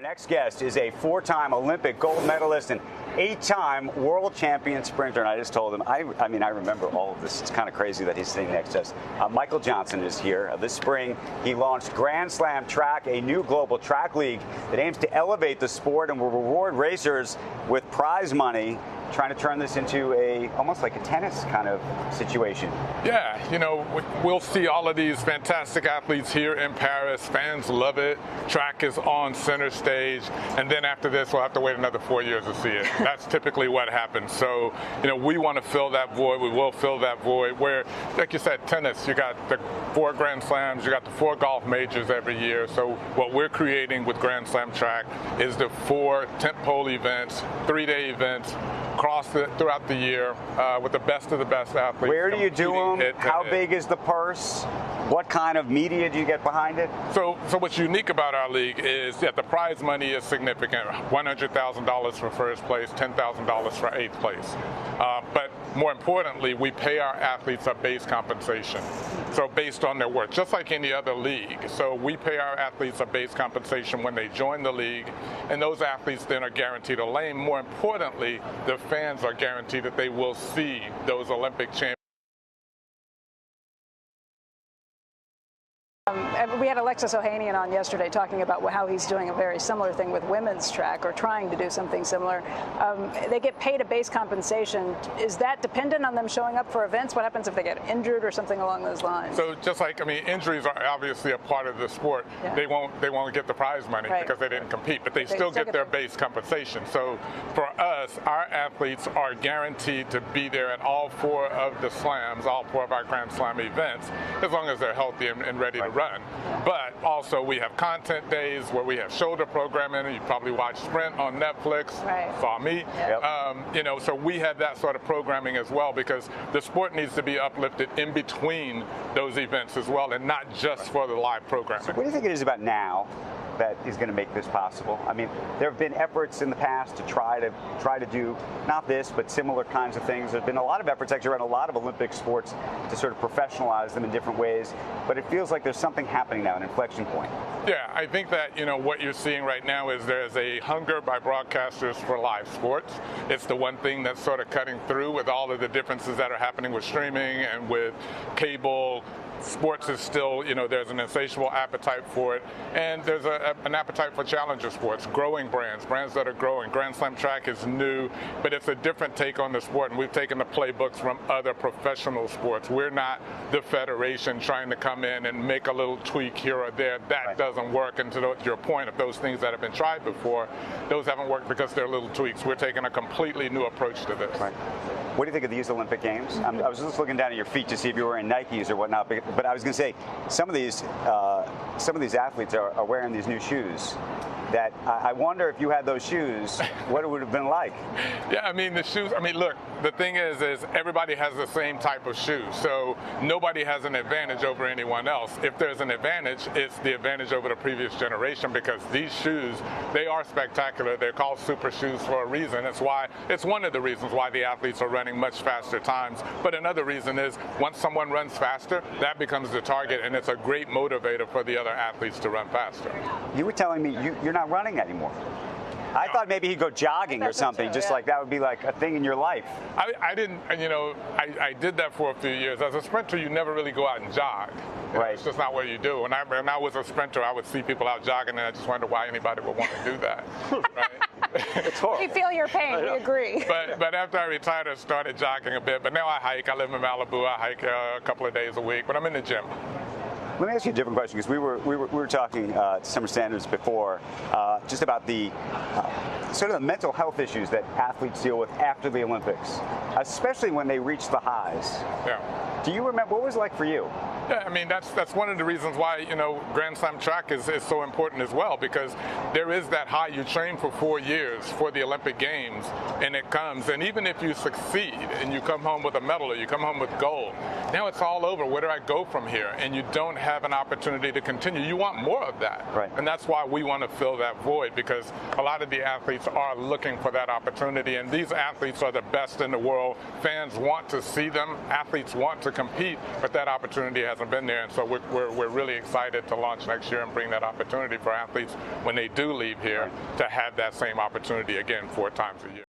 Our next guest is a 4-time Olympic gold medalist and 8-time world champion sprinter. And I just told him, I mean, I remember all of this. It's kind of crazy that he's sitting next to us. Michael Johnson is here. This spring, he launched Grand Slam Track, a new global track league that aims to elevate the sport and will reward racers with prize money, trying to turn this into almost like a tennis kind of situation. Yeah, you know, we'll see all of these fantastic athletes here in Paris. Fans love it. Track is on center stage. And then after this, we'll have to wait another 4 years to see it. That's typically what happens. So, you know, we want to fill that void. We will fill that void where, like you said, tennis, you got the 4 Grand Slams, you got the 4 golf majors every year. So what we're creating with Grand Slam Track is the 4 tentpole events, 3-day events, throughout the year with the best of the best athletes. Where do you do them? How big is the purse? What kind of media do you get behind it? So what's unique about our league is that the prize money is significant. $100,000 for first place, $10,000 for 8th place. But more importantly, we pay our athletes a base compensation. So based on their work, just like any other league. So we pay our athletes a base compensation when they join the league, and those athletes then are guaranteed a lane. More importantly, the fans are guaranteed that they will see those Olympic champions. We had Alexis Ohanian on yesterday talking about how he's doing a very similar thing with women's track, or trying to do something similar. They get paid a base compensation. Is that dependent on them showing up for events? What happens if they get injured or something along those lines? So just like, I mean, injuries are obviously a part of the sport. Yeah. They won't get the prize money because they didn't compete, but they still get their base compensation. So for us, our athletes are guaranteed to be there at all 4 of the slams, all 4 of our Grand Slam events, as long as they're healthy and ready to run. But also we have content days where we have shoulder programming. You probably watch Sprint on Netflix. Saw me. You know, so we have that sort of programming as well, because the sport needs to be uplifted in between those events as well, and not just for the live programming. So what do you think it is about now that is going to make this possible? I mean, there have been efforts in the past to try to do not this, but similar kinds of things. There's been a lot of efforts actually around a lot of Olympic sports to sort of professionalize them in different ways, but it feels like there's something happening now, an inflection point. Yeah, I think that, you know, what you're seeing right now is there's a hunger by broadcasters for live sports. It's the one thing that's sort of cutting through with all of the differences that are happening with streaming and with cable. Sports is still, you know, there's an insatiable appetite for it, and there's an appetite for challenger sports, growing brands that are growing. Grand Slam Track is new, but it's a different take on the sport, and we've taken the playbooks from other professional sports. We're not the federation trying to come in and make a little tweak here or there. That doesn't work, and to your point of those things that have been tried before, those haven't worked because they're little tweaks. We're taking a completely new approach to this. What do you think of these Olympic Games? I was just looking down at your feet to see if you were wearing Nikes or whatnot, but I was going to say some of these athletes are wearing these new shoes that I wonder if you had those shoes, what it would have been like. Yeah, I mean, the shoes, I mean, look, the thing is everybody has the same type of shoes, so nobody has an advantage over anyone else. If there's an advantage, it's the advantage over the previous generation, because these shoes, they are spectacular. They're called super shoes for a reason. It's one of the reasons why the athletes are running much faster times. But another reason is once someone runs faster, that becomes the target, and it's a great motivator for the other athletes to run faster. You were telling me you're not running anymore. I thought maybe he'd go jogging or something, just like that would be like a thing in your life. I didn't, you know, I did that for a few years. As a sprinter, you never really go out and jog. You know, it's just not what you do. When I was a sprinter, I would see people out jogging, and I just wondered why anybody would want to do that. It's horrible. We feel your pain. We agree. But after I retired, I started jogging a bit. But now I hike. I live in Malibu. I hike a couple of days a week, but I'm in the gym. Let me ask you a different question, because we were talking to Summer Standards before, just about the sort of the mental health issues that athletes deal with after the Olympics, especially when they reach the highs. Yeah. Do you remember what was it like for you? Yeah, I mean, that's one of the reasons why, you know, Grand Slam Track is so important as well, because there is that high. You train for 4 years for the Olympic Games, and it comes. And even if you succeed and you come home with a medal or you come home with gold, now it's all over. Where do I go from here? And you don't have an opportunity to continue. You want more of that. Right. And that's why we want to fill that void, because a lot of the athletes are looking for that opportunity. And these athletes are the best in the world. Fans want to see them. Athletes want to compete, but that opportunity hasn't hasn't been there. And so we're really excited to launch next year and bring that opportunity for athletes when they do leave here to have that same opportunity again 4 times a year.